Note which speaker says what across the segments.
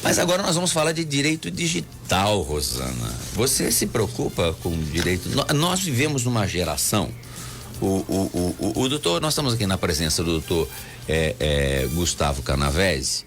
Speaker 1: Mas agora nós vamos falar de direito digital, Rosana. Você se preocupa com o direito? Nós vivemos numa geração. O doutor, nós estamos aqui na presença do doutor Gustavo Canavese.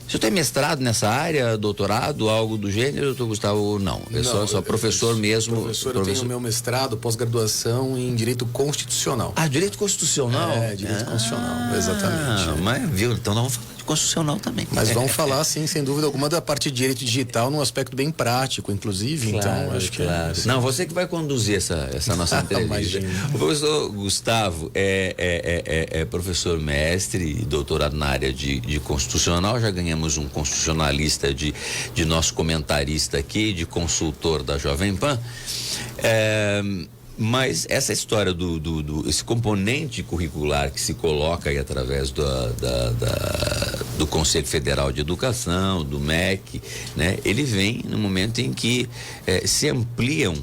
Speaker 1: O senhor tem mestrado nessa área, doutorado, algo do gênero, doutor Gustavo? Não, só professor mesmo.
Speaker 2: Professor, eu tenho meu mestrado, pós-graduação em Direito Constitucional.
Speaker 1: Ah, Direito Constitucional?
Speaker 2: Direito Constitucional, exatamente.
Speaker 1: Mas, viu, então nós vamos falar de Constitucional também.
Speaker 2: Mas vamos falar, sim, sem dúvida alguma, da parte de Direito Digital, num aspecto bem prático, inclusive,
Speaker 1: claro,
Speaker 2: então acho que...
Speaker 1: Não, você que vai conduzir essa nossa entrevista. O professor Gustavo é professor mestre e doutorado na área de Constitucional, já ganhamos um constitucionalista de nosso comentarista aqui, de consultor da Jovem Pan. Mas essa história esse componente curricular que se coloca aí através do Conselho Federal de Educação, do MEC, né? Ele vem no momento em que se ampliam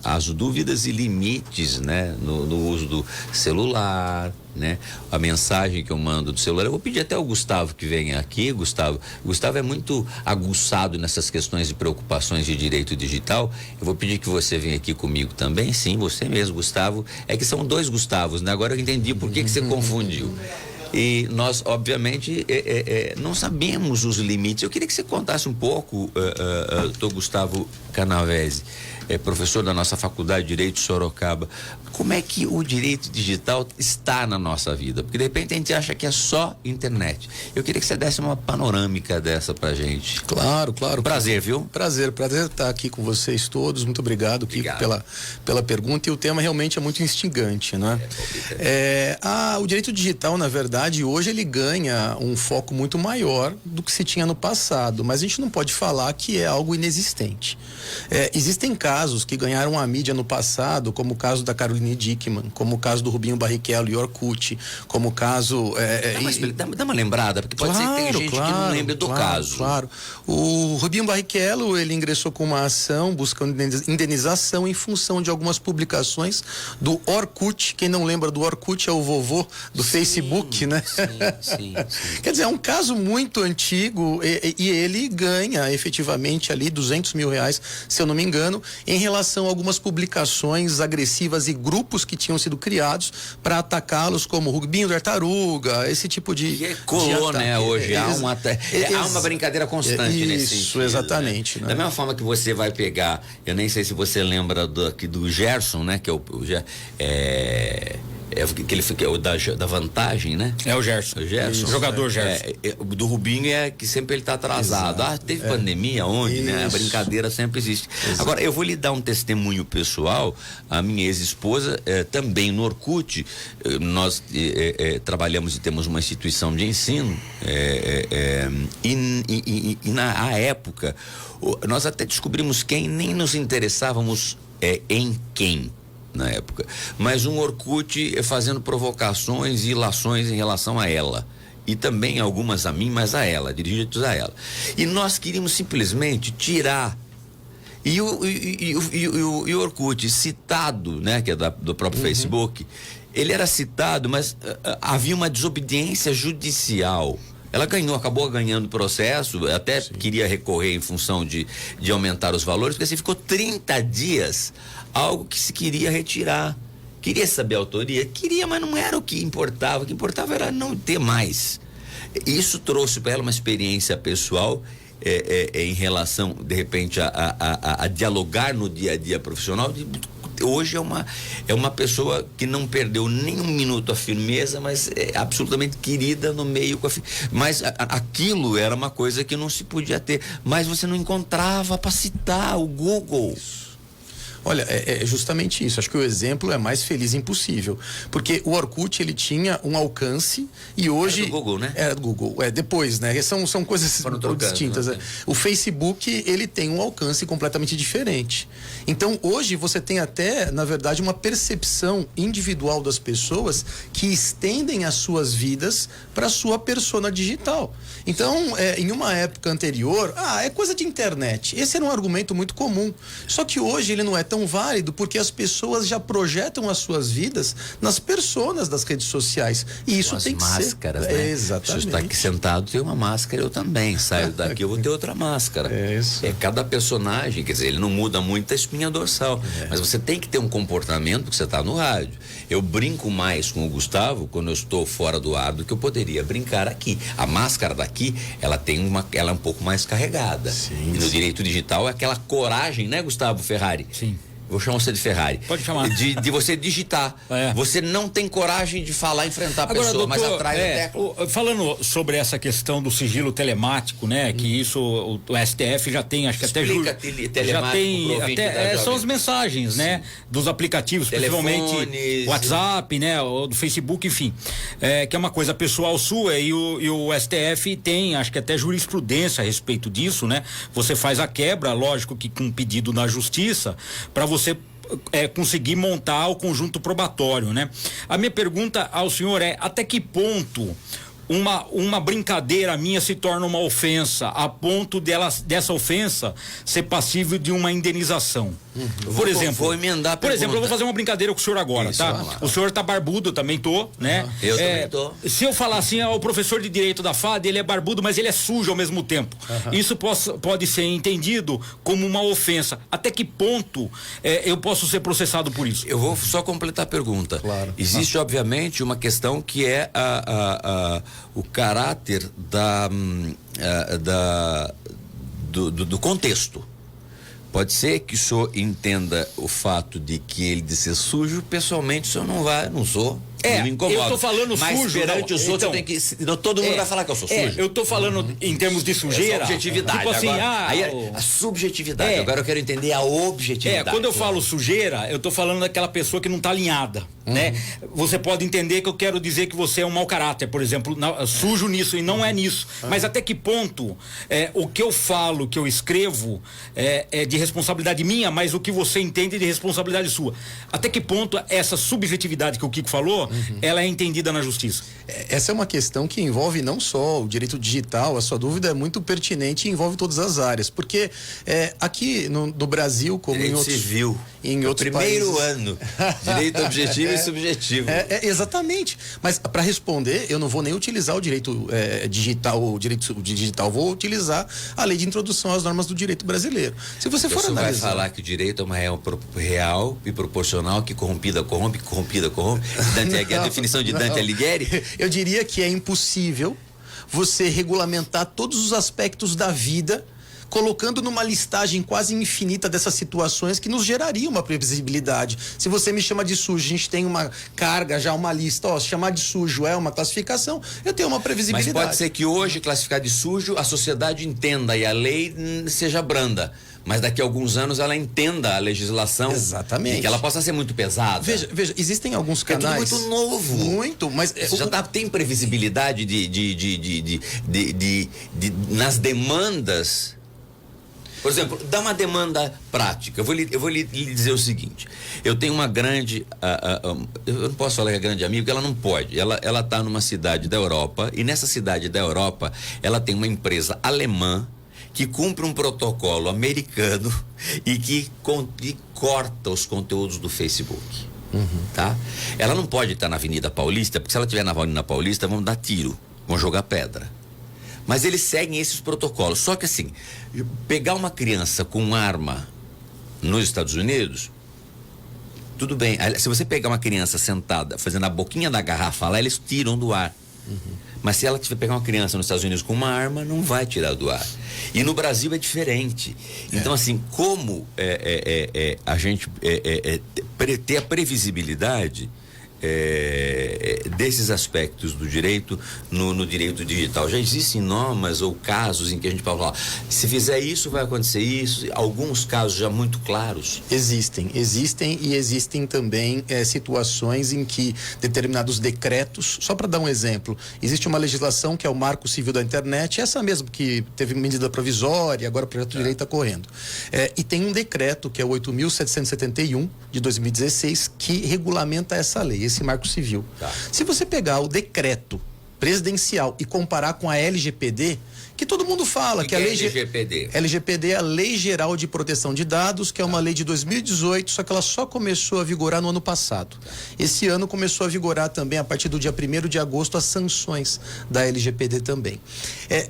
Speaker 1: as dúvidas e limites, né? No uso do celular, né? A mensagem que eu mando do celular. Eu vou pedir até ao Gustavo que venha aqui. Gustavo é muito aguçado nessas questões de preocupações de direito digital. Eu vou pedir que você venha aqui comigo também. Sim, você mesmo, Gustavo. É que são dois Gustavos, né? Agora eu entendi por que você confundiu. E nós, obviamente, não sabemos os limites. Eu queria que você contasse um pouco, doutor Gustavo Canavese, professor da nossa Faculdade de Direito de Sorocaba, como é que o direito digital está na nossa vida? Porque de repente a gente acha que é só internet. Eu queria que você desse uma panorâmica dessa pra gente.
Speaker 2: Claro.
Speaker 1: Prazer, viu?
Speaker 2: Prazer estar aqui com vocês todos. Muito obrigado, Kiko, pela pergunta. E o tema realmente é muito instigante, né? O direito digital, na verdade, hoje ele ganha um foco muito maior do que se tinha no passado, mas a gente não pode falar que é algo inexistente. Existem casos que ganharam a mídia no passado, como o caso da Caroline Dickmann, como o caso do Rubinho Barrichello e Orkut, como o caso...
Speaker 1: Dá uma lembrada, porque pode ser que tem gente que não lembre do caso.
Speaker 2: Claro. O Rubinho Barrichello, ele ingressou com uma ação buscando indenização em função de algumas publicações do Orkut. Quem não lembra do Orkut é o vovô do Facebook, né?
Speaker 1: Sim.
Speaker 2: Quer dizer, é um caso muito antigo e ele ganha efetivamente ali R$200 mil, se eu não me engano, em relação a algumas publicações agressivas e grupos que tinham sido criados para atacá-los, como Rubinho Tartaruga, esse tipo de...
Speaker 1: colou, né? Hoje há uma brincadeira constante nesse sentido.
Speaker 2: Isso, exatamente.
Speaker 1: Né? Da mesma forma que você vai pegar, eu nem sei se você lembra do Gerson, né? Que é aquele da Vantagem, né?
Speaker 3: É o Gerson.
Speaker 1: O
Speaker 3: jogador Gerson.
Speaker 1: Do Rubinho que sempre ele tá atrasado.
Speaker 2: Exato.
Speaker 1: Teve pandemia onde, né? A brincadeira sempre existe. Exato. Agora, eu vou lhe dar um testemunho pessoal. A minha ex-esposa, também no Orkut, nós trabalhamos e temos uma instituição de ensino, na época, nós até descobrimos quem, nem nos interessávamos em quem. Na época, mas um Orkut fazendo provocações e ilações em relação a ela, e também algumas a mim, mas a ela, dirigidos a ela, e nós queríamos simplesmente tirar. E o Orkut citado, né, que é do próprio Facebook, ele era citado, mas havia uma desobediência judicial. Ela acabou ganhando o processo, até queria recorrer em função de aumentar os valores, porque assim ficou 30 dias, algo que se queria retirar. Queria saber a autoria? Queria, mas não era o que importava. O que importava era não ter mais. Isso trouxe para ela uma experiência pessoal em relação, de repente, a dialogar no dia a dia profissional. Hoje é uma pessoa que não perdeu nem um minuto a firmeza, mas é absolutamente querida no meio. Mas aquilo era uma coisa que não se podia ter. Mas você não encontrava para citar o Google.
Speaker 2: Olha, é justamente isso. Acho que o exemplo é mais feliz impossível. Porque o Orkut, ele tinha um alcance e hoje...
Speaker 1: Era do Google, né?
Speaker 2: Era do Google. Depois, né? São coisas distintas. Né? O Facebook, ele tem um alcance completamente diferente. Então, hoje, você tem até, na verdade, uma percepção individual das pessoas que estendem as suas vidas para a sua persona digital. Então, em uma época anterior, é coisa de internet. Esse era um argumento muito comum. Só que hoje ele não é tão válido porque as pessoas já projetam as suas vidas nas personas das redes sociais. E isso tem que
Speaker 1: máscaras,
Speaker 2: ser.
Speaker 1: né?
Speaker 2: Exatamente.
Speaker 1: Se eu estou aqui sentado, tem uma máscara, eu também. Saio daqui, eu vou ter outra máscara.
Speaker 2: Isso.
Speaker 1: Cada personagem, quer dizer, ele não muda muito a espinha dorsal. Mas você tem que ter um comportamento que você está no rádio. Eu brinco mais com o Gustavo quando eu estou fora do ar do que eu poderia brincar aqui. A máscara daqui, ela é um pouco mais carregada.
Speaker 2: Sim,
Speaker 1: e no direito digital é aquela coragem, né, Gustavo Ferrari?
Speaker 3: Sim.
Speaker 1: Vou chamar você de Ferrari.
Speaker 3: Pode chamar.
Speaker 1: De você digitar. Você não tem coragem de falar, enfrentar a pessoa, doutor, mas atrás da tecla.
Speaker 3: Falando sobre essa questão do sigilo telemático, né? Que isso o STF já tem, acho que
Speaker 1: explica
Speaker 3: até já tem até são as mensagens, né? Dos aplicativos, principalmente WhatsApp, né? Ou do Facebook, enfim. Que é uma coisa pessoal sua e o STF tem, acho que até jurisprudência a respeito disso, né? Você faz a quebra, lógico que com pedido na justiça, para você conseguir montar o conjunto probatório, né? A minha pergunta ao senhor é: até que ponto uma brincadeira minha se torna uma ofensa, a ponto dessa ofensa ser passível de uma indenização? Por exemplo,
Speaker 1: vou emendar a
Speaker 3: por exemplo, eu vou fazer uma brincadeira com o senhor agora, tá? O senhor tá barbudo, eu também tô, né?
Speaker 1: Eu também tô.
Speaker 3: Se eu falar assim, o professor de direito da FAD, ele é barbudo, mas ele é sujo ao mesmo tempo. Isso pode ser entendido como uma ofensa. Até que ponto eu posso ser processado por isso? Eu
Speaker 1: vou só completar a pergunta.
Speaker 2: Claro.
Speaker 1: Existe, obviamente, uma questão que é o caráter do contexto. Pode ser que o senhor entenda o fato de que ele de ser sujo, pessoalmente o senhor não sou. Não me incomoda.
Speaker 3: Eu tô falando
Speaker 1: mas
Speaker 3: sujo.
Speaker 1: Perante os outros, tem que. Todo mundo vai falar que eu sou sujo.
Speaker 3: Eu tô falando em termos de sujeira.
Speaker 1: Subjetividade.
Speaker 3: Tipo assim,
Speaker 1: aí a subjetividade. Agora eu quero entender a objetividade.
Speaker 3: Quando eu falo sujeira, eu tô falando daquela pessoa que não tá alinhada, né? Você pode entender que eu quero dizer que você é um mau caráter, por exemplo, sujo nisso e não é nisso. Mas até que ponto o que eu falo, que eu escrevo é de responsabilidade minha, mas o que você entende de responsabilidade sua? Até que ponto essa subjetividade que o Kiko falou, ela é entendida na justiça?
Speaker 2: Essa é uma questão que envolve não só o direito digital, a sua dúvida é muito pertinente e envolve todas as áreas, porque aqui no Brasil, como
Speaker 1: direito
Speaker 2: em outros
Speaker 1: civil,
Speaker 2: em outros
Speaker 1: primeiro
Speaker 2: países,
Speaker 1: ano, direito objetivo e subjetivo.
Speaker 2: Exatamente, mas para responder, eu não vou nem utilizar o direito digital, vou utilizar a lei de introdução às normas do direito brasileiro. Se você for analisar,
Speaker 1: vai falar que o direito é uma real e proporcional, que corrompida corrompe, corrompida corrompe. A definição de Dante Alighieri?
Speaker 2: Eu diria que é impossível você regulamentar todos os aspectos da vida, colocando numa listagem quase infinita dessas situações que nos geraria uma previsibilidade. Se você me chama de sujo, a gente tem uma carga, já uma lista, se chamar de sujo é uma classificação, eu tenho uma previsibilidade.
Speaker 1: Mas pode ser que hoje, classificar de sujo, a sociedade entenda e a lei seja branda. Mas daqui a alguns anos ela entenda a legislação.
Speaker 2: Exatamente.
Speaker 1: E que ela possa ser muito pesada.
Speaker 2: Veja, existem alguns canais.
Speaker 1: É tudo muito novo.
Speaker 2: Muito, mas.
Speaker 1: Tem previsibilidade nas demandas. Por exemplo, dá uma demanda prática. Eu vou lhe dizer o seguinte: eu tenho uma grande. Eu não posso falar que é grande amiga, porque ela não pode. Ela está numa cidade da Europa, e nessa cidade da Europa, ela tem uma empresa alemã que cumpre um protocolo americano e que corta os conteúdos do Facebook. Tá? Ela não pode estar na Avenida Paulista, porque se ela estiver na Avenida Paulista, vão dar tiro, vão jogar pedra. Mas eles seguem esses protocolos. Só que assim, pegar uma criança com arma nos Estados Unidos, tudo bem. Se você pegar uma criança sentada, fazendo a boquinha da garrafa lá, eles tiram do ar. Mas se ela tiver pegar uma criança nos Estados Unidos com uma arma, não vai tirar do ar. E no Brasil é diferente. Então, assim, como a gente ter a previsibilidade desses aspectos do direito no direito digital. Já existem normas ou casos em que a gente pode falar, se fizer isso vai acontecer isso, alguns casos já muito claros.
Speaker 2: Existem e existem também situações em que determinados decretos, só para dar um exemplo, existe uma legislação que é o Marco Civil da Internet, essa mesmo que teve medida provisória, agora o projeto de lei está correndo. E tem um decreto que é o 8.771 de 2016 que regulamenta essa lei, esse Marco Civil. Se você pegar o decreto presidencial e comparar com a LGPD, que todo mundo fala que a lei LGPD é a Lei Geral de Proteção de Dados, que é uma lei de 2018, só que ela só começou a vigorar no ano passado. Esse ano começou a vigorar também, a partir do dia 1º de agosto, as sanções da LGPD também.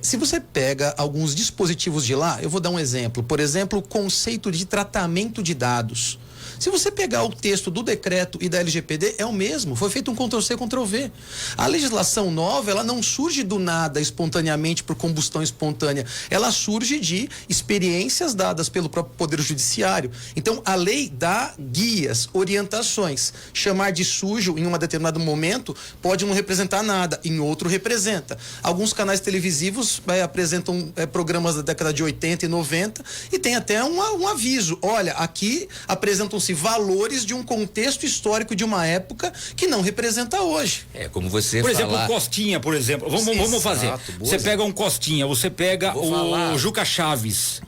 Speaker 2: Se você pega alguns dispositivos de lá, eu vou dar um exemplo. Por exemplo, o conceito de tratamento de dados. Se você pegar o texto do decreto e da LGPD, é o mesmo. Foi feito um Ctrl+C, Ctrl+V. A legislação nova, ela não surge do nada espontaneamente por combustão espontânea. Ela surge de experiências dadas pelo próprio Poder Judiciário. Então, a lei dá guias, orientações. Chamar de sujo em um determinado momento pode não representar nada, em outro representa. Alguns canais televisivos apresentam programas da década de 80 e 90 e tem até um aviso. Olha, aqui apresentam-se valores de um contexto histórico de uma época que não representa hoje.
Speaker 1: Como você
Speaker 3: por exemplo, o Costinha, por exemplo. Vamos fazer. Você pega um Costinha, você pega o Juca Chaves.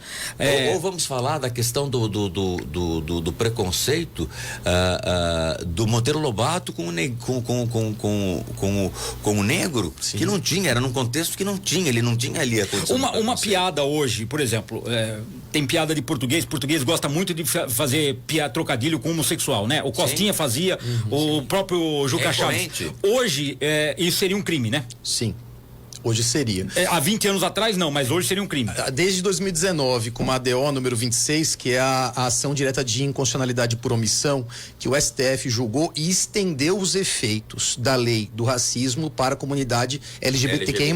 Speaker 1: Ou vamos falar da questão do preconceito do Monteiro Lobato com o negro. Sim. Que não tinha, era num contexto que não tinha, ele não tinha ali a condição.
Speaker 3: Uma piada hoje, por exemplo, tem piada de português gosta muito de fazer trocadilho com homossexual, né? O Costinha fazia, o próprio Juca Chaves. Hoje, isso seria um crime, né?
Speaker 2: Sim. Hoje seria.
Speaker 3: Há 20 anos atrás não, mas hoje seria um crime.
Speaker 2: Desde 2019, com a ADO número 26, que é a ação direta de inconstitucionalidade por omissão, que o STF julgou e estendeu os efeitos da lei do racismo para a comunidade LGBTQI+.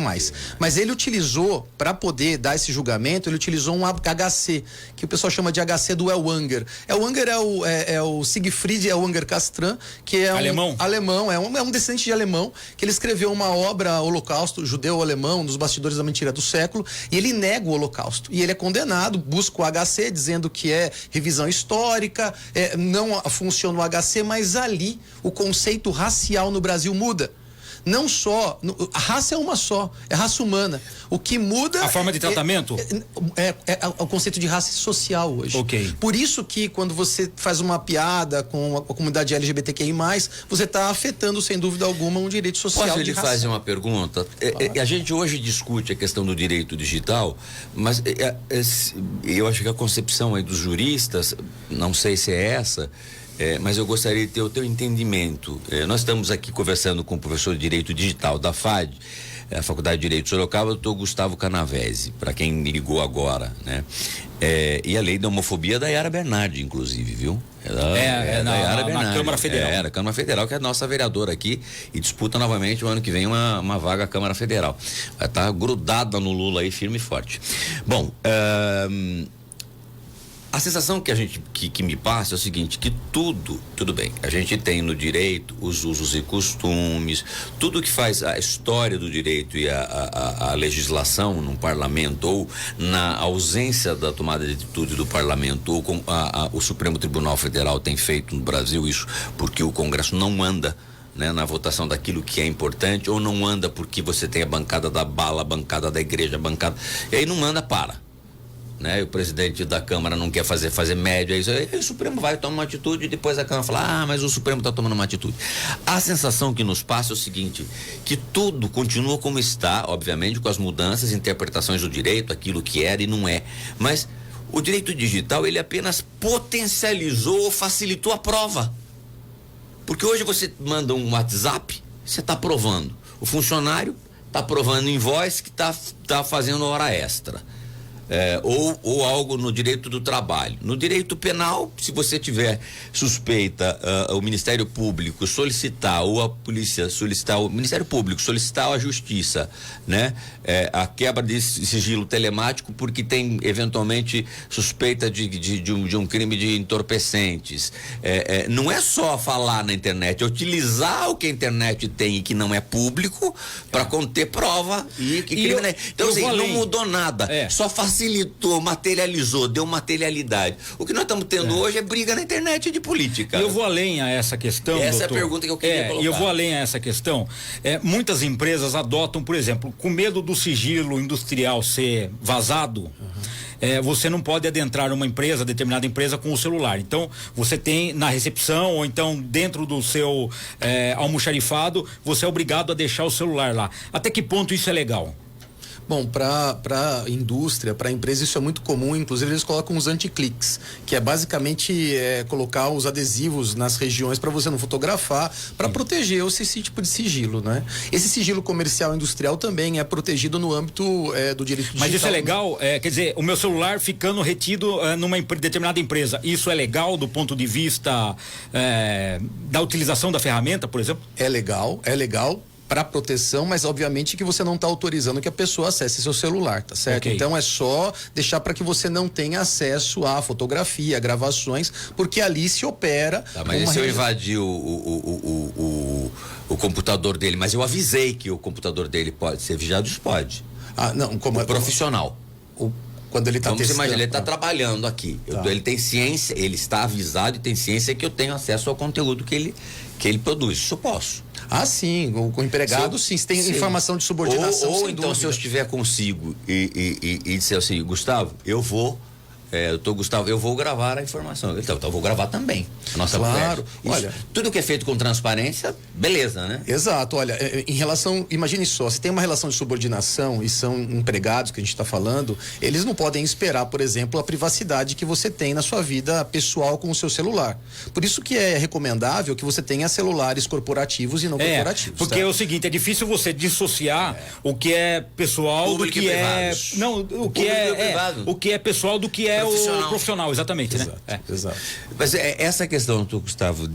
Speaker 2: Mas ele utilizou, para poder dar esse julgamento, ele utilizou um HC, que o pessoal chama de HC do Ellwanger. Ellwanger é o Siegfried Ellwanger Castran, que é alemão, é um descendente de alemão, que ele escreveu uma obra Holocausto Judeu alemão, nos bastidores da mentira do século, e ele nega o Holocausto. E ele é condenado, busca o HC, dizendo que é revisão histórica, não funciona o HC, mas ali o conceito racial no Brasil muda. Não só, a raça é uma só, é raça humana. O que muda...
Speaker 3: A forma de tratamento?
Speaker 2: É o conceito de raça social hoje.
Speaker 3: Ok.
Speaker 2: Por isso que quando você faz uma piada com a comunidade LGBTQI+, você está afetando, sem dúvida alguma, um direito social.
Speaker 1: Posso lhe fazer uma pergunta? A gente hoje discute a questão do direito digital, mas eu acho que a concepção aí dos juristas, não sei se é essa... mas eu gostaria de ter o teu entendimento. Nós estamos aqui conversando com o professor de Direito Digital da FAD, a Faculdade de Direito de Sorocaba, o doutor Gustavo Canavese, para quem me ligou agora, né? E a lei da homofobia da Yara Bernardi, inclusive, viu?
Speaker 3: Na Câmara Federal.
Speaker 1: Na Câmara Federal, que é a nossa vereadora aqui e disputa novamente o ano que vem uma vaga à Câmara Federal. Vai estar grudada no Lula aí, firme e forte. Bom, a sensação que me passa é o seguinte, que tudo bem, a gente tem no direito os usos e costumes, tudo que faz a história do direito e a legislação no parlamento, ou na ausência da tomada de atitude do parlamento, ou como o Supremo Tribunal Federal tem feito no Brasil isso, porque o Congresso não anda, né, na votação daquilo que é importante, ou não anda porque você tem a bancada da bala, a bancada da igreja, a bancada, e aí não anda, né? E o presidente da Câmara não quer fazer média, aí o Supremo vai tomar uma atitude e depois a Câmara fala, mas o Supremo está tomando uma atitude. A sensação que nos passa é o seguinte, que tudo continua como está, obviamente com as mudanças, interpretações do direito, aquilo que era e não é, mas o direito digital, ele apenas potencializou ou facilitou a prova, porque hoje você manda um WhatsApp, você está provando, o funcionário está provando invoice que está fazendo hora extra. Ou algo no direito do trabalho. No direito penal, se você tiver suspeita, o Ministério Público solicitar, ou a polícia solicitar, o Ministério Público solicitar à Justiça, né? A quebra de sigilo telemático porque tem eventualmente suspeita de um crime de entorpecentes. Não é só falar na internet, é utilizar o que a internet tem e que não é público para conter prova e que crime. Então, assim, não mudou nada, só facilitou, materializou, deu materialidade. O que nós estamos tendo hoje é briga na internet de política.
Speaker 3: E eu vou além a essa questão,
Speaker 1: essa
Speaker 3: doutor,
Speaker 1: é a pergunta que eu queria colocar.
Speaker 3: E eu vou além a essa questão. Muitas empresas adotam, por exemplo, com medo do sigilo industrial ser vazado, você não pode adentrar uma empresa, determinada empresa, com o celular. Então, você tem na recepção ou então dentro do seu almoxarifado, você é obrigado a deixar o celular lá. Até que ponto isso é legal?
Speaker 2: Bom, para indústria, para empresa, isso é muito comum. Inclusive, eles colocam os anti-cliques, que é basicamente colocar os adesivos nas regiões para você não fotografar, para proteger esse tipo de sigilo, né? Esse sigilo comercial industrial também é protegido no âmbito do direito digital.
Speaker 3: Mas isso é legal? Quer dizer, o meu celular ficando retido numa determinada empresa, isso é legal do ponto de vista da utilização da ferramenta, por exemplo?
Speaker 2: É legal para proteção, mas obviamente que você não está autorizando que a pessoa acesse seu celular, tá certo? Okay. Então é só deixar para que você não tenha acesso à fotografia, a gravações, porque ali se opera.
Speaker 1: Tá, mas se eu invadir o computador dele, mas eu avisei que o computador dele pode ser vigiado, isso pode.
Speaker 2: Não, como
Speaker 1: o profissional.
Speaker 2: Quando ele está testando.
Speaker 1: Vamos imaginar, ele está trabalhando aqui. Ele tem ciência, ele está avisado e tem ciência que eu tenho acesso ao conteúdo que ele produz. Isso eu posso.
Speaker 2: Sim, com o empregado, sim. Se tem informação de subordinação.
Speaker 1: Ou então, se eu estiver consigo e disser assim, Gustavo, eu vou gravar a informação. Então eu vou gravar também a nossa conversa. Olha, tudo que é feito com transparência, beleza, né?
Speaker 2: Exato. Olha, em relação, imagine só, se tem uma relação de subordinação e são empregados que a gente está falando, eles não podem esperar, por exemplo, a privacidade que você tem na sua vida pessoal com o seu celular. Por isso que é recomendável que você tenha celulares corporativos e não corporativos.
Speaker 3: Porque é o seguinte, é difícil você dissociar o que é pessoal
Speaker 1: público
Speaker 3: do que o que é pessoal do que é o profissional, exatamente,
Speaker 2: exato,
Speaker 3: né?
Speaker 2: Exato.
Speaker 1: Mas essa questão, Gustavo,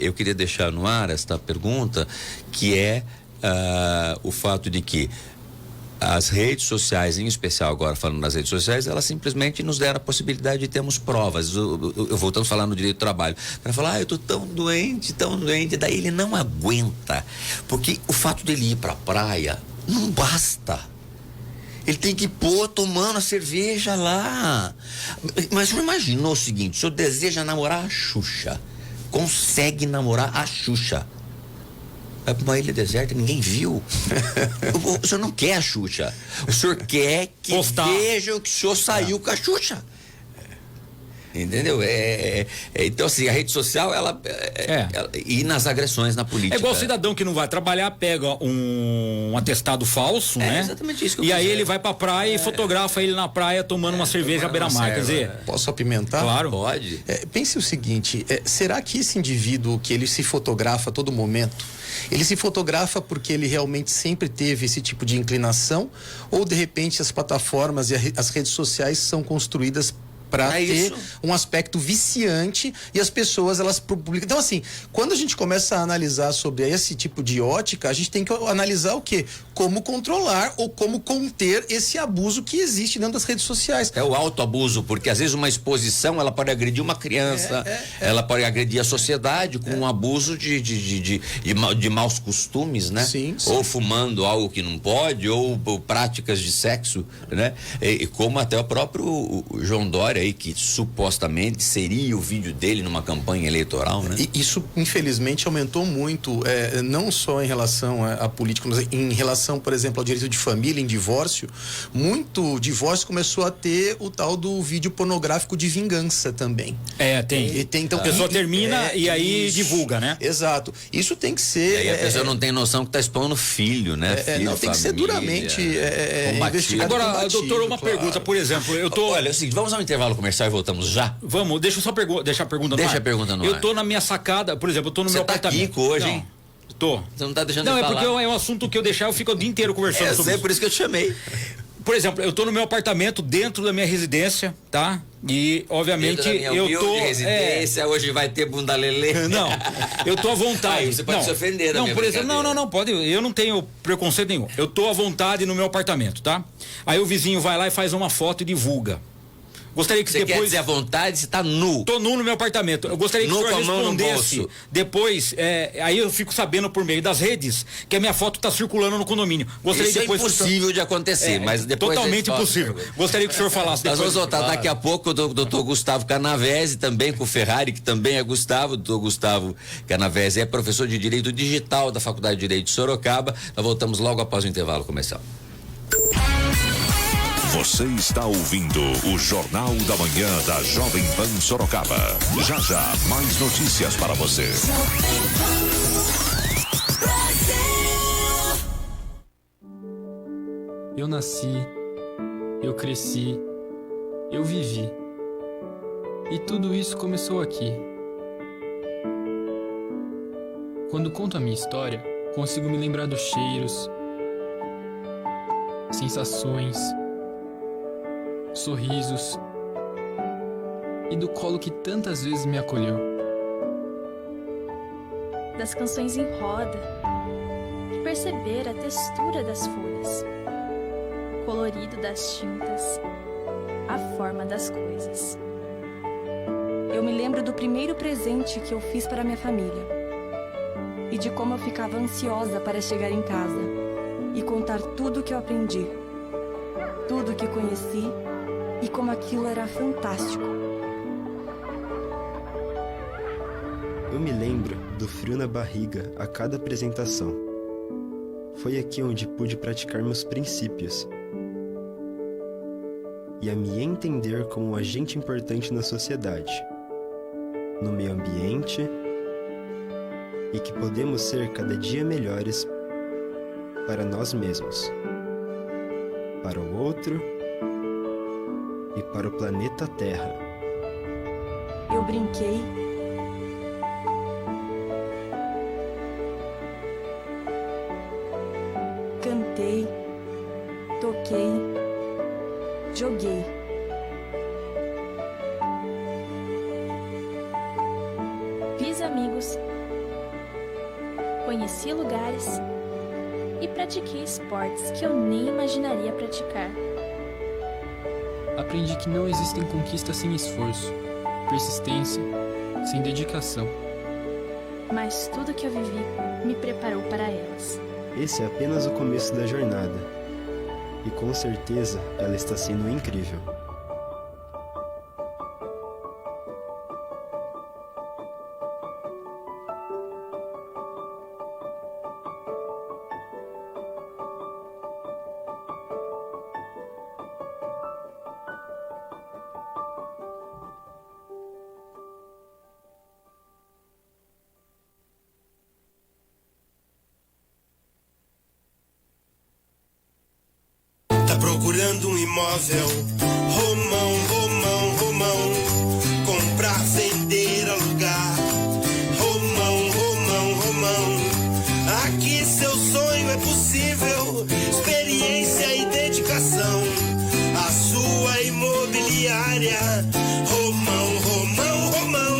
Speaker 1: eu queria deixar no ar esta pergunta, que é o fato de que as redes sociais, em especial agora falando das redes sociais, elas simplesmente nos deram a possibilidade de termos provas. Eu voltando a falar no direito do trabalho, para falar, eu tô tão doente, daí ele não aguenta, porque o fato dele ir para a praia não basta. Ele tem que pôr tomando a cerveja lá. Mas não imaginou o seguinte: o senhor deseja namorar a Xuxa, consegue namorar a Xuxa, vai para uma ilha deserta e ninguém viu. O senhor não quer a Xuxa, o senhor quer que vejam que o senhor saiu com a Xuxa. Entendeu? Então, assim, a rede social, e nas agressões na política.
Speaker 3: É igual o cidadão que não vai trabalhar, pega um atestado falso, né?
Speaker 1: É exatamente isso que eu
Speaker 3: E aí ele vai pra praia e fotografa ele na praia tomando uma cerveja à beira-mar. Quer dizer,
Speaker 2: posso apimentar?
Speaker 3: Claro.
Speaker 1: Pode.
Speaker 2: Pense o seguinte, será que esse indivíduo que ele se fotografa a todo momento, ele se fotografa porque ele realmente sempre teve esse tipo de inclinação, ou de repente as plataformas e as redes sociais são construídas para ter um aspecto viciante e as pessoas elas publicam. Então, assim, quando a gente começa a analisar sobre esse tipo de ótica, a gente tem que analisar o quê? Como controlar ou como conter esse abuso que existe dentro das redes sociais.
Speaker 1: É o autoabuso, porque às vezes uma exposição ela pode agredir uma criança, ela pode agredir a sociedade com um abuso de maus costumes, né?
Speaker 2: Sim.
Speaker 1: Ou fumando algo que não pode, ou práticas de sexo, né? E como até o próprio João Dória aí, que supostamente seria o vídeo dele numa campanha eleitoral, né?
Speaker 2: E isso, infelizmente, aumentou muito, não só em relação a político, mas em relação, por exemplo, ao direito de família, em divórcio. Muito divórcio começou a ter o tal do vídeo pornográfico de vingança também.
Speaker 3: Tem. Então, a pessoa termina e aí divulga, né?
Speaker 2: Exato. Isso tem que ser...
Speaker 1: E aí a pessoa não tem noção que está expondo filho, né? Filho,
Speaker 2: não, tem que ser duramente investigado.
Speaker 3: Agora, doutor, uma pergunta, por exemplo, eu tô...
Speaker 1: Olha, é o seguinte, vamos ao intervalo comercial e voltamos já?
Speaker 3: Vamos, deixa eu só deixar a pergunta no ar.
Speaker 1: Deixa a pergunta no ar.
Speaker 3: Eu tô na minha sacada, por exemplo, eu tô no meu apartamento.
Speaker 1: Você tá aqui hoje, hein?
Speaker 3: Tô.
Speaker 1: Você não tá deixando
Speaker 3: de
Speaker 1: falar?
Speaker 3: Não, é porque é um assunto que eu deixar, eu fico o dia inteiro conversando sobre isso.
Speaker 1: Por isso que eu te chamei.
Speaker 3: Por exemplo, eu tô no meu apartamento, dentro da minha residência, tá? E, obviamente, eu tô...
Speaker 1: residência, hoje vai ter bunda lelê.
Speaker 3: Não, eu tô à vontade.
Speaker 1: Você pode se ofender da minha
Speaker 3: por exemplo, não, pode, eu não tenho preconceito nenhum. Eu tô à vontade no meu apartamento, tá? Aí o vizinho vai lá e faz uma foto e divulga. Gostaria que
Speaker 1: você depois... quer dizer à vontade, você tá nu.
Speaker 3: Tô nu no meu apartamento. Eu gostaria que o senhor respondesse depois, aí eu fico sabendo por meio das redes que a minha foto tá circulando no condomínio. Gostaria
Speaker 1: isso
Speaker 3: depois
Speaker 1: é impossível de acontecer, mas depois...
Speaker 3: Totalmente impossível. Gostaria que o senhor falasse depois.
Speaker 1: Nós vamos voltar daqui a pouco o doutor Gustavo Canavese, também com o Ferrari, que também é Gustavo. O doutor Gustavo Canavese é professor de Direito Digital da Faculdade de Direito de Sorocaba. Nós voltamos logo após o intervalo comercial.
Speaker 4: Você está ouvindo o Jornal da Manhã da Jovem Pan Sorocaba. Já já, mais notícias para você.
Speaker 5: Eu nasci, eu cresci, eu vivi. E tudo isso começou aqui. Quando conto a minha história, consigo me lembrar dos cheiros, sensações, sorrisos e do colo que tantas vezes me acolheu.
Speaker 6: Das canções em roda, de perceber a textura das folhas, o colorido das tintas, a forma das coisas. Eu me lembro do primeiro presente que eu fiz para minha família e de como eu ficava ansiosa para chegar em casa e contar tudo que eu aprendi, tudo que conheci e como aquilo era fantástico.
Speaker 7: Eu me lembro do frio na barriga a cada apresentação. Foi aqui onde pude praticar meus princípios e a me entender como um agente importante na sociedade, no meio ambiente, e que podemos ser cada dia melhores para nós mesmos, para o outro e para o planeta Terra.
Speaker 6: Eu brinquei, cantei, toquei, joguei. Fiz amigos, conheci lugares e pratiquei esportes que eu nem imaginaria praticar.
Speaker 5: Aprendi que não existem conquistas sem esforço, persistência, sem dedicação.
Speaker 6: Mas tudo que eu vivi me preparou para elas.
Speaker 7: Esse é apenas o começo da jornada, e com certeza ela está sendo incrível.
Speaker 8: Procurando um imóvel, Romão, Romão, Romão, comprar, vender, alugar, Romão, Romão, Romão, aqui seu sonho é possível, experiência e dedicação, a sua imobiliária, Romão, Romão, Romão,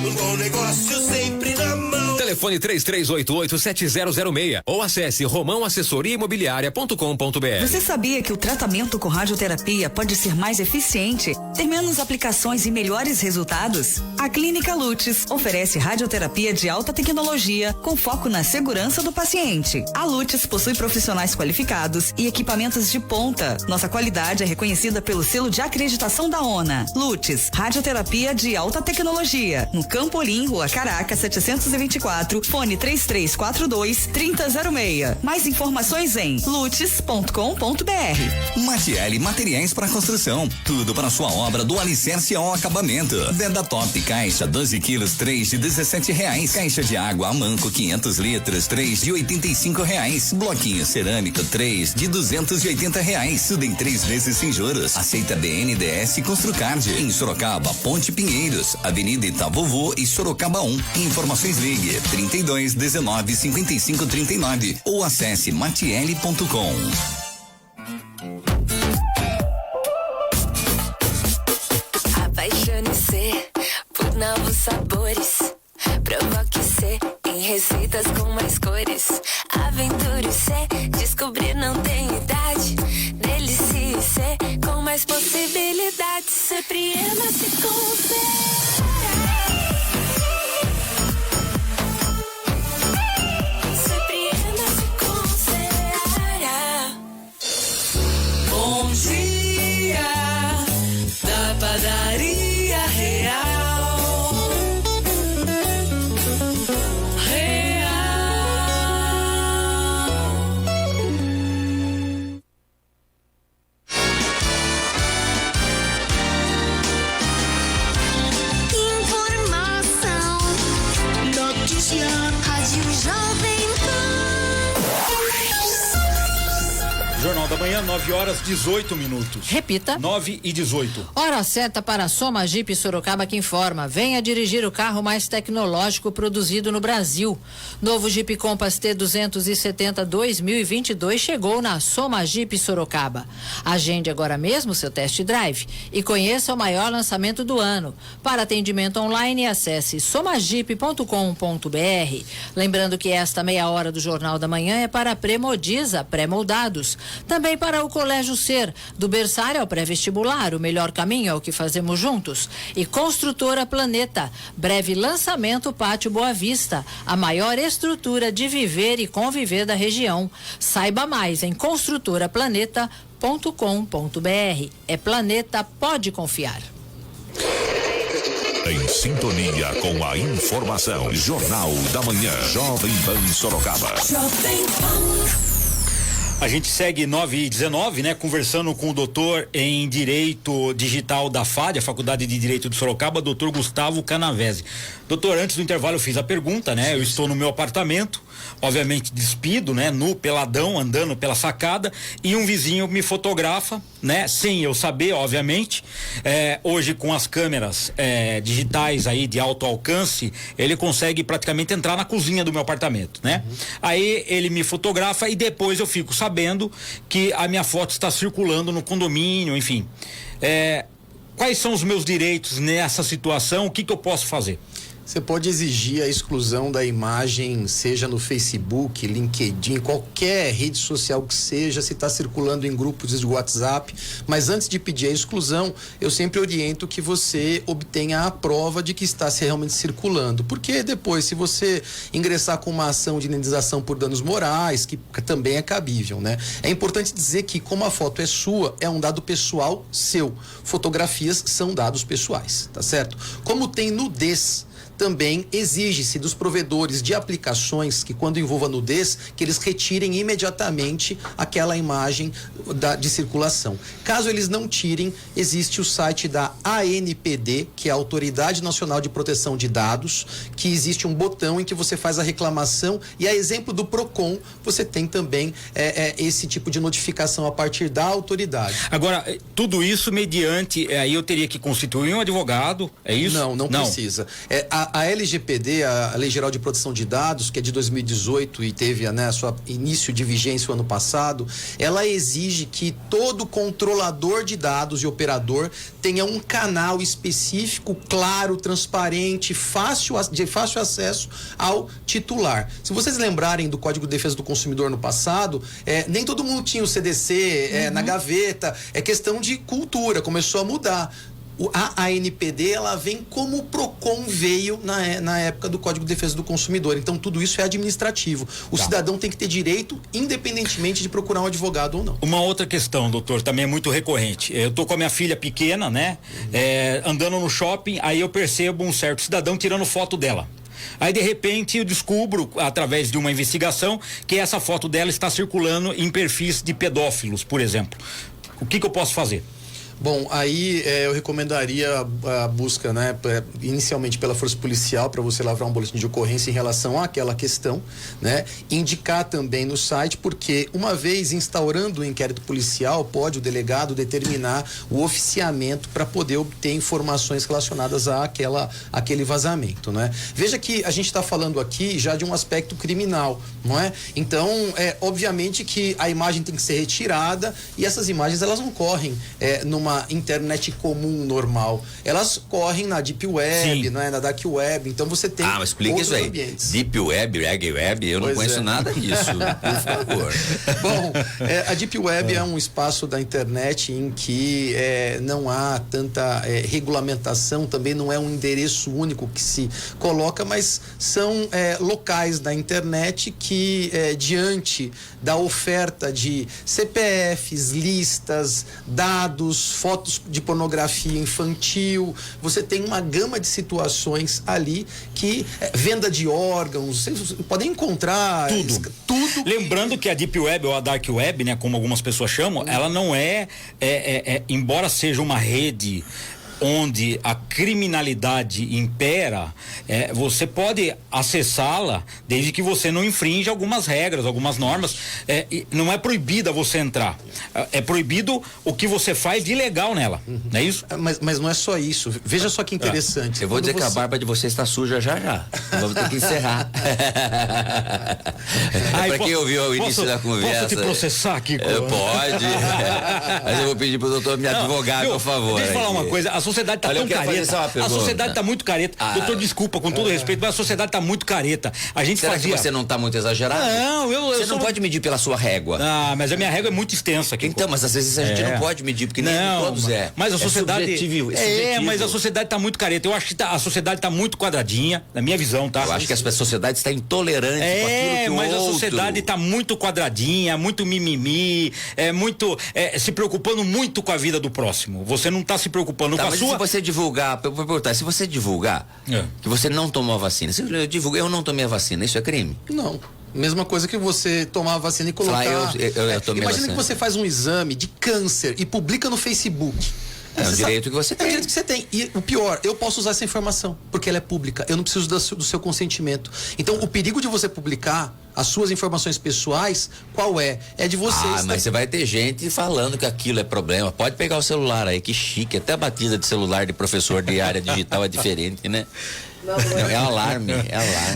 Speaker 8: um bom negócio sempre na mão.
Speaker 9: Telefone 3388-7006 ou acesse romãoassessoriaimobiliaria.com.br.
Speaker 10: Você sabia que o tratamento com radioterapia pode ser mais eficiente, ter menos aplicações e melhores resultados? A Clínica Lutz oferece radioterapia de alta tecnologia com foco na segurança do paciente. A Lutz possui profissionais qualificados e equipamentos de ponta. Nossa qualidade é reconhecida pelo selo de acreditação da ONA. Lutz, radioterapia de alta tecnologia, no Campolim, Rua Caraca, 724, fone 3342-3006. Mais informações em lutz.com.br.
Speaker 11: Matiele Materiais para Construção. Tudo para sua obra do alicerce ao acabamento. Venda top, caixa 12 quilos, 3 de R$17. Caixa de água a manco 500 litros, 3 de R$85. Bloquinho cerâmico 3 de R$280. Tudo em 3 vezes sem juros. Aceita BNDES Construcard. Em Sorocaba, Ponte Pinheiros, Avenida Itavovô e Sorocaba 1. Informações ligue 3219-5539 ou acesse matiele.com.
Speaker 12: Apaixone-se por novos sabores. Provoque-se em receitas com mais cores. Aventure-se, descobrir não tem idade. Delicie-se com mais possibilidades. Surpreenda-se com você.
Speaker 13: Bom dia da padaria Real. Rádio Jovem
Speaker 3: Jornal da Manhã, 9h18.
Speaker 14: Repita.
Speaker 3: 9h18.
Speaker 14: Hora certa para a Soma Jeep Sorocaba que informa. Venha dirigir o carro mais tecnológico produzido no Brasil. Novo Jeep Compass T270 2022 chegou na Soma Jeep Sorocaba. Agende agora mesmo seu test drive e conheça o maior lançamento do ano. Para atendimento online, acesse somajeep.com.br. Lembrando que esta meia hora do Jornal da Manhã é para Premodiza, pré-moldados. Também para o Colégio Ser, do berçário ao pré-vestibular, o melhor caminho é o que fazemos juntos. E Construtora Planeta, breve lançamento Pátio Boa Vista, a maior estrutura de viver e conviver da região. Saiba mais em construtoraplaneta.com.br. É Planeta, pode confiar.
Speaker 4: Em sintonia com a informação, Jornal da Manhã, Jovem Pan Sorocaba.
Speaker 3: A gente segue 9h19, né? Conversando com o doutor em Direito Digital da FAD, a Faculdade de Direito de Sorocaba, doutor Gustavo Canavese. Doutor, antes do intervalo eu fiz a pergunta, né? Eu estou no meu apartamento, obviamente despido, né? Nu, peladão, andando pela sacada, e um vizinho me fotografa, né? Sem eu saber, obviamente. Hoje com as câmeras digitais aí de alto alcance, ele consegue praticamente entrar na cozinha do meu apartamento, né? Aí ele me fotografa e depois eu fico sabendo que a minha foto está circulando no condomínio, enfim. Quais são os meus direitos nessa situação? O que eu posso fazer?
Speaker 2: Você pode exigir a exclusão da imagem, seja no Facebook, LinkedIn, qualquer rede social que seja, se está circulando em grupos de WhatsApp. Mas antes de pedir a exclusão, eu sempre oriento que você obtenha a prova de que está realmente circulando. Porque depois, se você ingressar com uma ação de indenização por danos morais, que também é cabível, né? É importante dizer que, como a foto é sua, é um dado pessoal seu. Fotografias são dados pessoais, tá certo? Como tem nudez, também exige-se dos provedores de aplicações que, quando envolva nudez, que eles retirem imediatamente aquela imagem de circulação. Caso eles não tirem, existe o site da ANPD, que é a Autoridade Nacional de Proteção de Dados, que existe um botão em que você faz a reclamação, e a exemplo do PROCON, você tem também esse tipo de notificação a partir da autoridade.
Speaker 3: Agora, tudo isso mediante, aí eu teria que constituir um advogado, é isso?
Speaker 2: Não precisa. A LGPD, a Lei Geral de Proteção de Dados, que é de 2018 e teve a sua início de vigência o ano passado, ela exige que todo controlador de dados e operador tenha um canal específico, claro, transparente, de fácil acesso ao titular. Se vocês lembrarem do Código de Defesa do Consumidor no passado, nem todo mundo tinha o CDC na gaveta, é questão de cultura, começou a mudar. A ANPD, ela vem como o PROCON veio na época do Código de Defesa do Consumidor. Então, tudo isso é administrativo. O cidadão tem que ter direito, independentemente de procurar um advogado ou não.
Speaker 3: Uma outra questão, doutor, também é muito recorrente. Eu tô com a minha filha pequena, né? Andando no shopping, aí eu percebo um certo cidadão tirando foto dela. Aí, de repente, eu descubro, através de uma investigação, que essa foto dela está circulando em perfis de pedófilos, por exemplo. O que eu posso fazer?
Speaker 2: Bom, aí eu recomendaria a busca, né, inicialmente pela Força Policial, para você lavrar um boletim de ocorrência em relação àquela questão, né? Indicar também no site, porque uma vez instaurando o inquérito policial, pode o delegado determinar o oficiamento para poder obter informações relacionadas àquele vazamento, né? Veja que a gente está falando aqui já de um aspecto criminal, não é? Então, obviamente que a imagem tem que ser retirada e essas imagens, elas não correm numa internet comum, normal. Elas correm na Deep Web, não é? Na Dark Web. Então você tem
Speaker 1: mas explica isso aí.
Speaker 2: Ambientes.
Speaker 1: Deep Web, Reg Web, eu não conheço nada disso, por favor.
Speaker 2: Bom, a Deep Web é um espaço da internet em que não há tanta regulamentação, também não é um endereço único que se coloca, mas são locais da internet que, diante da oferta de CPFs, listas, dados, fotos de pornografia infantil, você tem uma gama de situações ali que venda de órgãos, vocês podem encontrar tudo.
Speaker 3: Lembrando que a Deep Web ou a Dark Web, né, como algumas pessoas chamam, ela não embora seja uma rede onde a criminalidade impera, você pode acessá-la desde que você não infrinja algumas regras, algumas normas. Não é proibida você entrar. É proibido o que você faz de ilegal nela. Não é isso?
Speaker 2: Mas não é só isso. Veja só que interessante.
Speaker 1: Eu vou dizer que a barba de você está suja já. Vamos ter que encerrar. Para quem ouviu o início da conversa.
Speaker 3: Posso te processar aqui?
Speaker 1: Pode. Mas eu vou pedir pro doutor me advogar, por favor.
Speaker 3: Deixa eu falar uma coisa. A sociedade está tão careta. A sociedade está muito careta. Doutor, desculpa, com todo respeito, mas a sociedade está muito careta. A gente
Speaker 1: Será que você não está muito exagerado?
Speaker 3: Não,
Speaker 1: você não pode medir pela sua régua.
Speaker 3: Mas a minha régua é muito extensa aqui.
Speaker 1: Então, mas às vezes a gente não pode medir, porque nem todos é.
Speaker 3: Mas a sociedade.
Speaker 1: Subjetivo.
Speaker 3: Mas a sociedade está muito careta. Eu acho que a sociedade está muito quadradinha, na minha visão, tá?
Speaker 1: Eu acho que a sociedade está intolerante com aquilo que o
Speaker 3: mas a sociedade está muito quadradinha, muito mimimi, se preocupando muito com a vida do próximo. Você não está se preocupando com a sua.
Speaker 1: Se você divulgar, eu vou perguntar, se você divulgar que você não tomou a vacina, se eu divulguei, eu não tomei a vacina, isso é crime?
Speaker 2: Não. Mesma coisa que você tomar a vacina e colocar. Imagina que você faz um exame de câncer e publica no Facebook.
Speaker 1: É um direito que você tem.
Speaker 2: É um direito que você tem. E o pior, eu posso usar essa informação, porque ela é pública. Eu não preciso do seu consentimento. Então, o perigo de você publicar as suas informações pessoais, qual é? É de você.
Speaker 1: Mas você vai ter gente falando que aquilo é problema. Pode pegar o celular aí, que chique. Até a batida de celular de professor de área digital é diferente, né? Não, é alarme.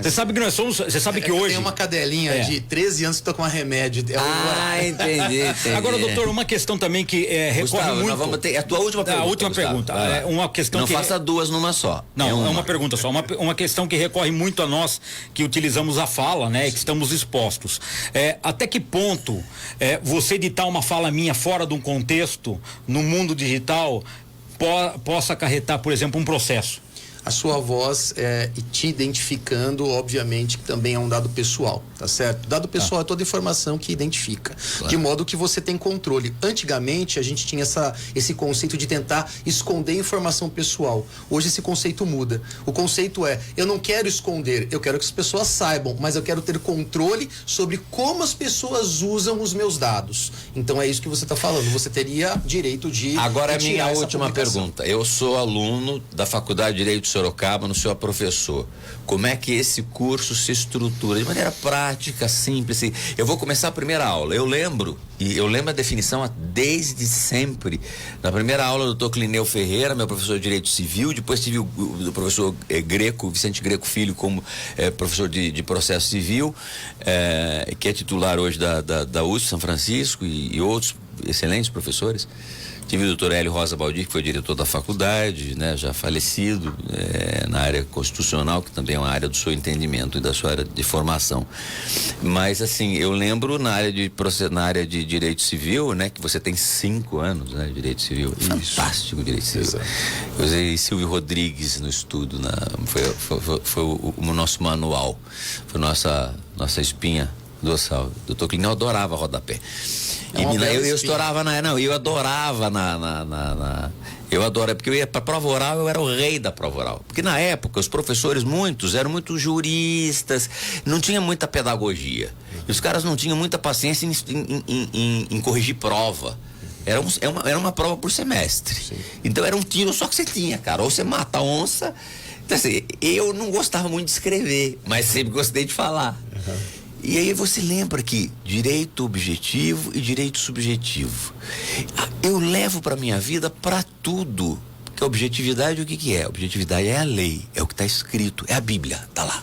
Speaker 3: Você sabe que nós somos. Você sabe que hoje.
Speaker 2: Tem uma cadelinha de 13 anos que toma remédio.
Speaker 1: Entendi.
Speaker 3: Agora, doutor, uma questão também que recorre
Speaker 1: Gustavo,
Speaker 3: muito.
Speaker 1: Nós vamos ter a tua última pergunta.
Speaker 3: A última pergunta. Uma questão
Speaker 1: não faça duas numa só.
Speaker 3: Não, é uma pergunta só. Uma questão que recorre muito a nós que utilizamos a fala, né? E que estamos expostos. Até que ponto você editar uma fala minha fora de um contexto, no mundo digital, possa acarretar, por exemplo, um processo?
Speaker 2: A sua voz te identificando, obviamente, que também é um dado pessoal, tá certo? Dado pessoal é toda informação que identifica, de modo que você tem controle. Antigamente, a gente tinha esse conceito de tentar esconder informação pessoal. Hoje esse conceito muda. O conceito eu não quero esconder, eu quero que as pessoas saibam, mas eu quero ter controle sobre como as pessoas usam os meus dados. Então é isso que você está falando. Você teria direito de
Speaker 1: Agora a minha última pergunta. Eu sou aluno da Faculdade de Direito Sorocaba, no seu professor. Como é que esse curso se estrutura? De maneira prática, simples. Eu vou começar a primeira aula. Eu lembro a definição desde sempre. Na primeira aula, o doutor Clineu Ferreira, meu professor de Direito Civil, depois tive o professor Vicente Greco Filho, como professor de Processo Civil, que é titular hoje da USP São Francisco e outros excelentes professores. Tive o doutor Hélio Rosa Baldi, que foi diretor da faculdade, né, já falecido, na área constitucional, que também é uma área do seu entendimento e da sua área de formação. Mas, assim, eu lembro na área de direito civil, né, que você tem 5 anos, né, de direito civil. Fantástico direito civil. Exato. Eu usei Silvio Rodrigues no estudo, foi o nosso manual, foi nossa espinha dorsal. O doutor Clineu adorava rodapé. Eu estourava eu adorava eu adoro, porque eu ia para prova oral, eu era o rei da prova oral. Porque na época, os professores, muitos, eram muito juristas, não tinha muita pedagogia. E os caras não tinham muita paciência em corrigir prova. Era uma prova por semestre. Sim. Então era um tiro só que você tinha, cara. Ou você mata a onça. Então, assim, eu não gostava muito de escrever, mas sempre gostei de falar. Uhum. E aí você lembra que direito objetivo e direito subjetivo. Eu levo para minha vida para tudo. Porque a objetividade, o que é? A objetividade é a lei, é o que está escrito, é a Bíblia, tá lá.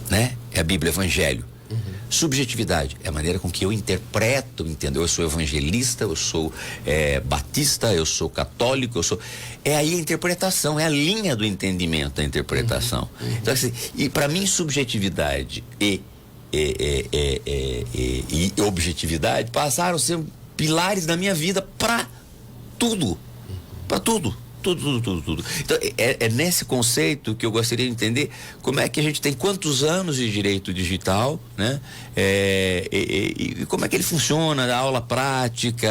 Speaker 1: Né? É a Bíblia, Evangelho. Uhum. Subjetividade é a maneira com que eu interpreto, entendeu? Eu sou evangelista, eu sou batista, eu sou católico, é aí a interpretação, é a linha do entendimento, a interpretação. Uhum. Então, assim, e para mim subjetividade e objetividade passaram a ser pilares da minha vida para tudo. Tudo. Então, é nesse conceito que eu gostaria de entender como é que a gente tem quantos anos de direito digital, né? E como é que ele funciona, a aula prática,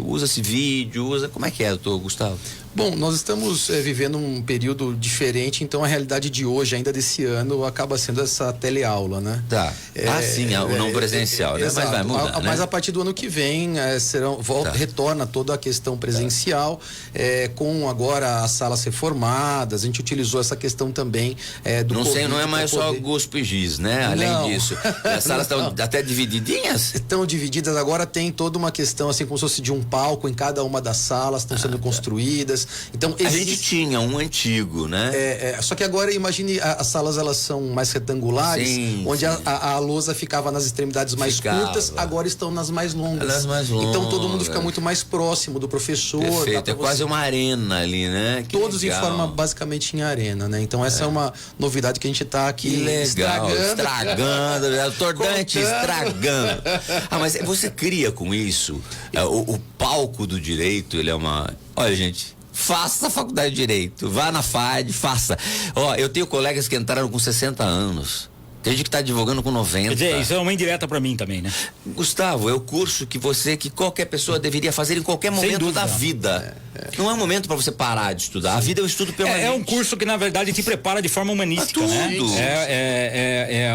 Speaker 1: usa-se vídeo, como é que é, doutor Gustavo?
Speaker 2: Bom, nós estamos vivendo um período diferente, então a realidade de hoje, ainda desse ano, acaba sendo essa teleaula, né?
Speaker 1: Tá. Sim, o não presencial, né? Mas vai mudar, né?
Speaker 2: Mas a partir do ano que vem, retorna toda a questão presencial, com agora agora as salas reformadas, a gente utilizou essa questão também do
Speaker 1: Não
Speaker 2: COVID,
Speaker 1: sei, não é mais só guspo e giz, né? Além disso, as salas estão até divididinhas?
Speaker 2: Estão divididas, agora tem toda uma questão assim como se fosse de um palco em cada uma das salas, estão sendo construídas. Então
Speaker 1: a gente tinha um antigo, né?
Speaker 2: Só que agora imagine as salas, elas são mais retangulares, onde a lousa ficava nas extremidades mais curtas, agora estão nas mais longas. Então todo mundo fica muito mais próximo do professor.
Speaker 1: Perfeito, é quase uma arena ali, né? Que
Speaker 2: todos
Speaker 1: legal.
Speaker 2: em forma basicamente em arena, né? Então essa é uma novidade que a gente está aqui
Speaker 1: estragando, doutor Dante estragando. Mas você cria com isso, o palco do direito, ele é uma... Olha, gente, faça a faculdade de Direito, vá na FAD, faça. Eu tenho colegas que entraram com 60 anos. Tem gente que está advogando com 90.
Speaker 3: Quer dizer, isso é uma indireta para mim também, né?
Speaker 1: Gustavo, é o curso que qualquer pessoa deveria fazer em qualquer momento da vida. Não é um momento para você parar de estudar. A vida é o estudo permanente.
Speaker 3: É um curso que, na verdade, te prepara de forma humanística, né?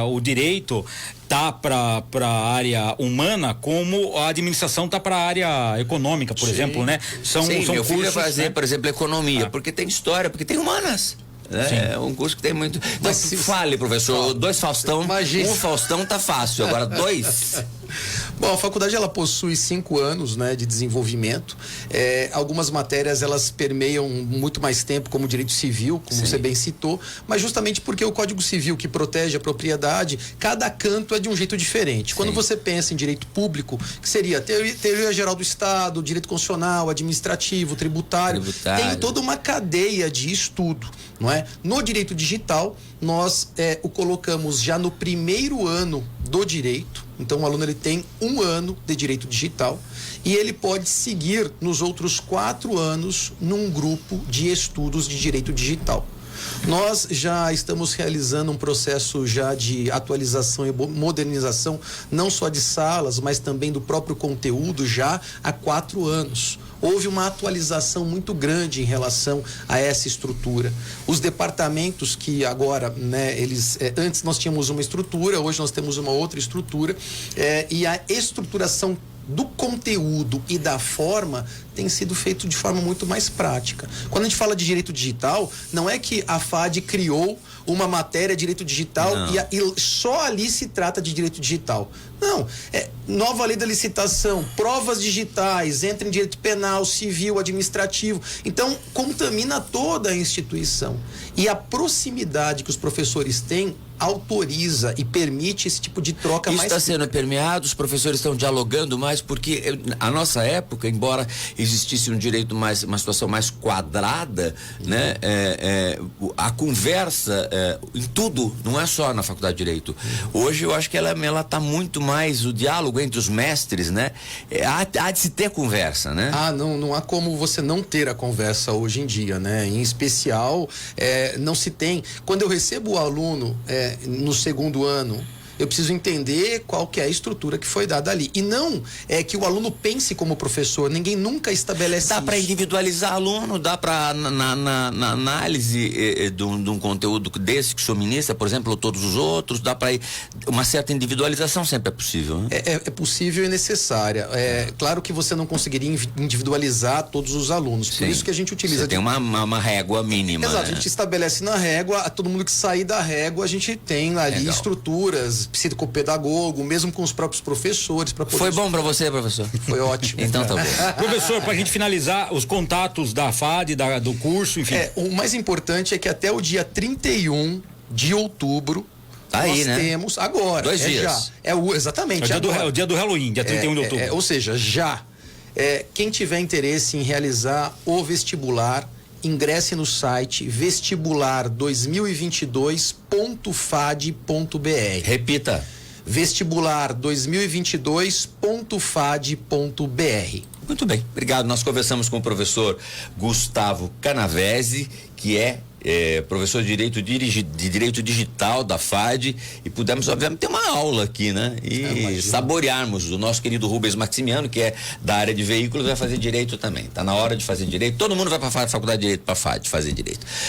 Speaker 3: O direito tá para a área humana como a administração tá para a área econômica, por exemplo, né? São
Speaker 1: meu
Speaker 3: cursos,
Speaker 1: filho vai fazer, por exemplo, economia, porque tem história, porque tem humanas. É um curso que tem muito. Então, fale, professor, 2 Faustão, um Faustão tá fácil, agora 2.
Speaker 2: Bom, a faculdade ela possui 5 anos, né, de desenvolvimento. Algumas matérias elas permeiam muito mais tempo, como direito civil, como você bem citou, mas justamente porque o Código Civil que protege a propriedade, cada canto é de um jeito diferente. Quando você pensa em direito público, que seria teoria geral do Estado, direito constitucional, administrativo, tributário, tem toda uma cadeia de estudo, não é? No direito digital, nós o colocamos já no primeiro ano do direito. Então o aluno ele tem 1 ano de direito digital e ele pode seguir nos outros 4 anos num grupo de estudos de direito digital. Nós já estamos realizando um processo já de atualização e modernização, não só de salas, mas também do próprio conteúdo já há 4 anos. Houve uma atualização muito grande em relação a essa estrutura. Os departamentos que agora, né, antes nós tínhamos uma estrutura, hoje nós temos uma outra estrutura, e a estruturação do conteúdo e da forma tem sido feito de forma muito mais prática. Quando a gente fala de direito digital, não é que a FAD criou uma matéria de direito digital e só ali se trata de direito digital. Não, nova lei da licitação, provas digitais, entra em direito penal, civil, administrativo. Então, contamina toda a instituição. E a proximidade que os professores têm autoriza e permite esse tipo de troca mais...
Speaker 1: Isso está sendo permeado, os professores estão dialogando mais, porque a nossa época, embora existisse um direito uma situação mais quadrada, né? A conversa em tudo, não é só na faculdade de Direito. Hoje eu acho que ela está muito mais o diálogo entre os mestres, né? Há de se ter conversa, né?
Speaker 2: Não há como você não ter a conversa hoje em dia, né? Em especial, não se tem. Quando eu recebo o aluno no 2º ano, eu preciso entender qual que é a estrutura que foi dada ali. E não é que o aluno pense como professor, ninguém nunca estabelece
Speaker 1: Dá para individualizar aluno, dá para na análise de um conteúdo desse que o senhor ministra, por exemplo, ou todos os outros, dá para uma certa individualização sempre é possível, né?
Speaker 2: É possível e necessária. Claro que você não conseguiria individualizar todos os alunos, por isso que a gente utiliza...
Speaker 1: Você tem uma régua mínima.
Speaker 2: Exato,
Speaker 1: né?
Speaker 2: A gente estabelece na régua, todo mundo que sair da régua, a gente tem ali estruturas, psicopedagogo, mesmo com os próprios professores.
Speaker 1: Foi bom para você, professor?
Speaker 2: Foi ótimo.
Speaker 1: Então tá bom.
Speaker 3: Professor, pra gente finalizar, os contatos da FAD, do curso, enfim.
Speaker 2: O mais importante é que até o dia 31 de outubro, nós temos agora.
Speaker 1: 2 dias.
Speaker 2: Exatamente.
Speaker 3: É o dia do Halloween, dia 31 de outubro.
Speaker 2: Ou seja, já. Quem tiver interesse em realizar o vestibular, ingresse no site vestibular2022.fad.br.
Speaker 1: Repita.
Speaker 2: vestibular2022.fad.br.
Speaker 1: Muito bem, obrigado. Nós conversamos com o professor Gustavo Canavese, que é professor de Direito Digital da FAD, e pudemos, obviamente, ter uma aula aqui, né? E saborearmos o nosso querido Rubens Maximiano, que é da área de veículos, vai fazer Direito também. Tá na hora de fazer Direito. Todo mundo vai para a Faculdade de Direito, para a FAD, fazer Direito.